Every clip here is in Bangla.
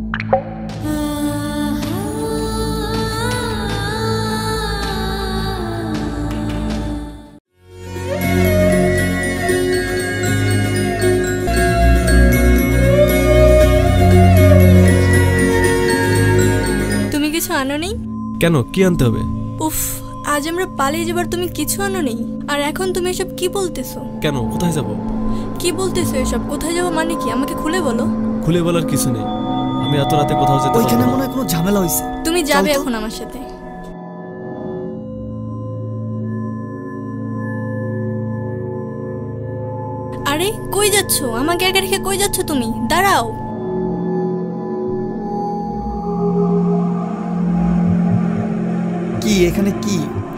তুমি কিছু আনো নেই কেন? কি আনতে হবে? উফ, আজ আমরা পালিয়ে যাবার তুমি কিছু আনো নেই, আর এখন তুমি এসব কি বলতেছো? কেন? কোথায় যাব? কি বলতেছো এসব? কোথায় যাবো মানে কি? আমাকে খুলে বলো। খুলে বলার কিছু নেই, আমি এত রাতে কোথাও যেতে পারবো না। ওইখানে মনে হয় কোনো ঝামেলা হইছে। তুমি যাবে এখন আমার সাথে। আরে কই যাচ্ছো? আমাকে একা রেখে কই যাচ্ছো তুমি? দাঁড়াও। কি এখানে কি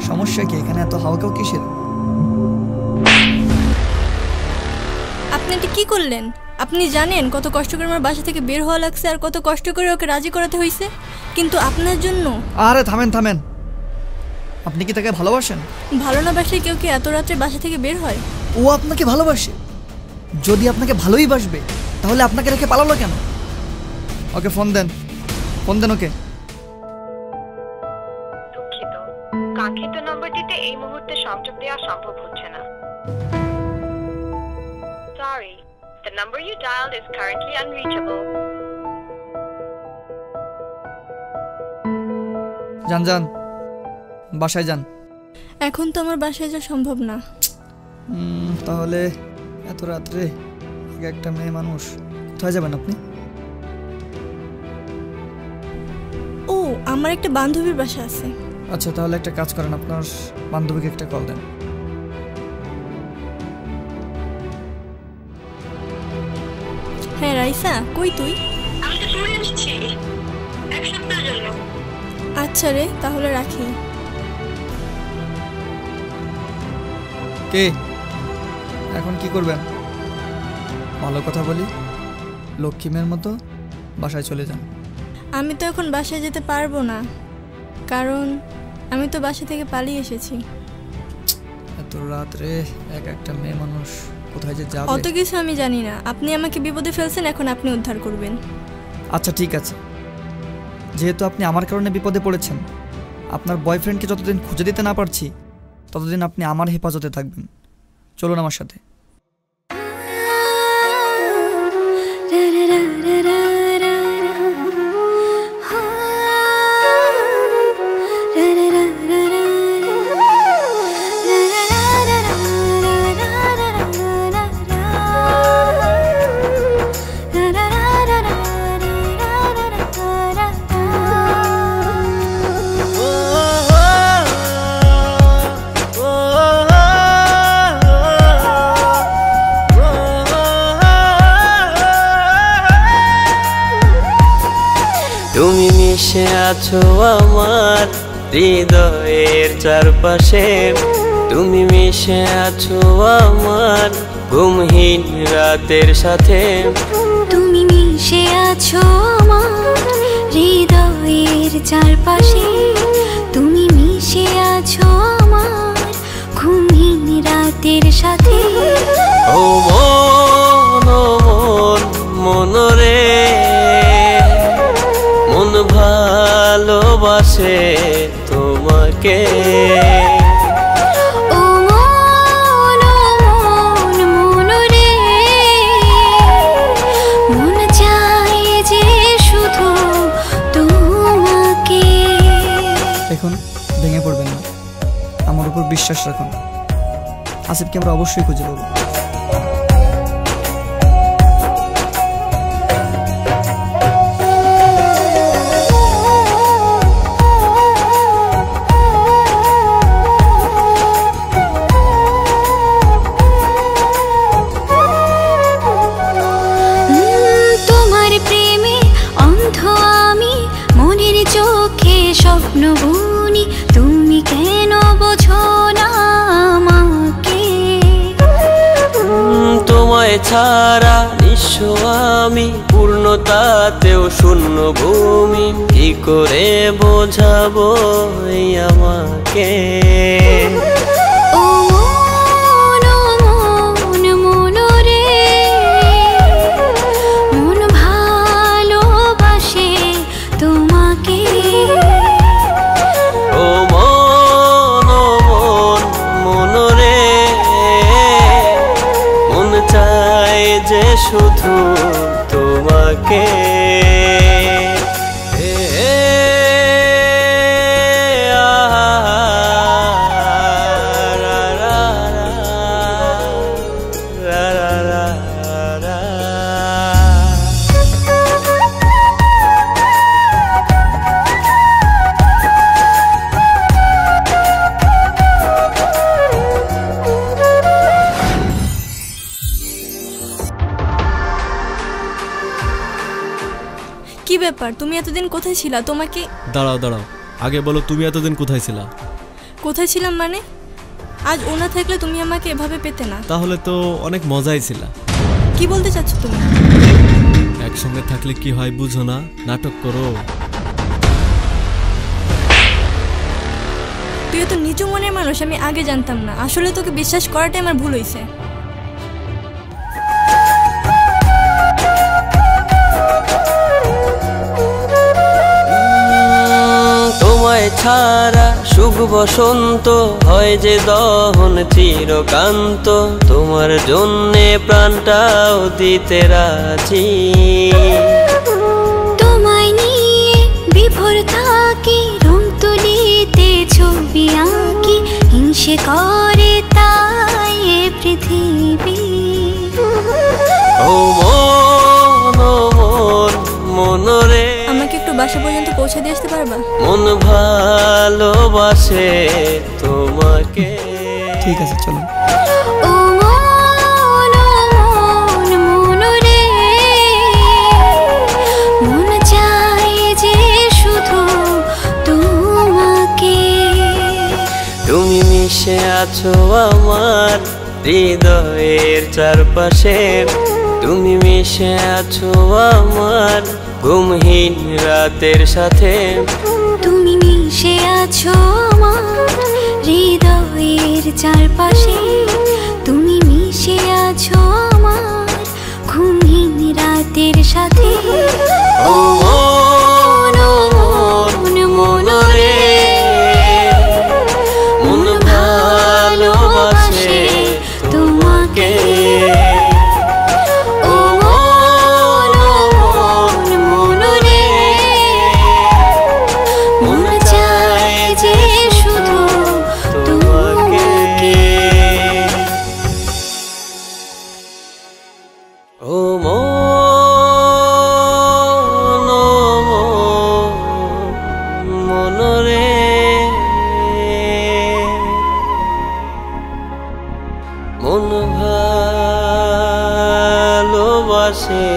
সমস্যা? কি এখানে এত হাওয়াকাও কিসের? আপনি এটা কি করলেন? আপনি জানেন কত কষ্ট করে আমার বাসা থেকে বের হওয়া লাগছে, আর কত কষ্ট করে ওকে রাজি করাতে হয়েছে, কিন্তু আপনার জন্য। আরে থামেন থামেন, আপনি কি তাকে ভালোবাসেন? ভালো না বাসলে কেউ কি এত রাত্রে বাসা থেকে বের হয়? ও আপনাকে ভালোবাসে। যদি আপনাকে ভালোই বাসবে তাহলে আপনাকে রেখে পালালো কেন? ওকে ফোন দেন, ফোন দেন ওকে। দুঃখিত, কাঙ্ক্ষিত নম্বরটিতে এই মুহূর্তে সংযোগ দেওয়া সম্ভব হচ্ছে না। Sorry, the number you dialed is currently unreachable. যান যান, বাসায় যান। এখন তো আমার বাসায় যাওয়া সম্ভব না। তাহলে এত রাত্রে একটা মেয়ে মানুষ, কোথায় যাবেন আপনি? ও, আমার একটা বান্ধবীর বাসা আছে। আচ্ছা তাহলে একটা কাজ করেন, আপনার বান্ধবীকে একটা কল দেন। হ্যাঁ রাইসা, কই তুই? আমি তো চলে এসেছি এক সপ্তাহের জন্য। আচ্ছা রে, তাহলে রাখি। কে? এখন কি করবেন? ভালো কথা বলি, লক্ষ্মীমের মতো বাসায় চলে যান। আমি তো এখন বাসায় যেতে পারবো না, কারণ আমি তো বাসা থেকে পালিয়ে এসেছি। এত রাত্রে একটা মেয়ে মানুষ কোথায় যে যাবে? অত কিছু আমি জানি না। আপনি আমাকে বিপদে ফেলছেন, এখন আপনি উদ্ধার করবেন। আচ্ছা ঠিক আছে, যেহেতু আপনি আমার কারণে বিপদে পড়েছেন, আপনার বয়ফ্রেন্ডকে যতদিন খুঁজে দিতে না পারছি ততদিন আপনি আমার হেফাজতে থাকবেন। চলুন আমার সাথে। তুমি মিশে আছো আমার হৃদয়ের চারপাশে, তুমি মিশে আছো আমার ঘুমহীন রাতের সাথে, তুমি মিশে আছো আমার হৃদয়ের চারপাশে, তুমি মিশে আছো আমার ঘুমহীন রাতের সাথে। ও মন ও মন মনরে, মন ভালোবাসে তোমাকে। ও মন মনরে, মন চায় যে শুধু তোমাকে। দেখুন, ভেঙে পড়বেন না, আমার উপর বিশ্বাস রাখুন। আসিফকে আমরা অবশ্যই খুঁজে পাবো। স্বপ্ন বুনি, তুমি কেন বোঝো না আমাকে? তোমায় ছাড়া নিঃস্ব আমি, পূর্ণতাতেও শূন্য ভূমি, কি করে বোঝাবো আমাকে? ও মন মনরে, মন ভালোবাসে আমাকে কি ব্যাপার, তুমি এতদিন কোথায় ছিলা? তোমাকে দাঁড়াও দাঁড়াও, আগে বলো তুমি এতদিন কোথায় ছিলা? কোথায় ছিলাম মানে? আজ ওনা থাকলে তুমি আমাকে এভাবে পেতে না। তাহলে তো অনেক মজাই ছিল। কি বলতে চাচ্ছ তুমি? একসঙ্গে থাকলে কি হয় বুঝো না, নাটক করো। তুই তো নিচু মনের মানুষ, আমি আগে জানতাম না। আসলে তোকে বিশ্বাস করাটাই আমার ভুল হয়েছে। তোমায় ছাড়া সুখ বসন্ত হয় যে দহন চিরকান্ত, তোমার জন্যে প্রাণটাও দিতে রাজি। তোমায় নিয়ে বিভোর থাকি, রং তুলিতে ছবি আঁকি, হিংসে করে তাই এ পৃথিবী। ও মন ও মন মন রে, আমাকে একটু বাসা পর্যন্ত পৌঁছে দিয়ে আসতে পারবা? মন ভালোবাসে তোমাকে। ঠিক আছে চলুন। ও মন মন রে, মন চায় যে শুধু তোমাকে। তুমি মিশে আছো আমার হৃদয়ের চারপাশে, তুমি মিশে আছো আমার ঘুমহীন রাতের সাথে। তুমি মিশে আছো আমার হৃদয়ের চারপাশে, তুমি মিশে আছো আমার ঘুমহীন রাতের সাথে। ও মন মন রে, মন ভালোবাসে তোমাকে। ও মন মন রে, মন চায় যে শুধু তোমাকে। ও মন রে, মন ভালোবাসে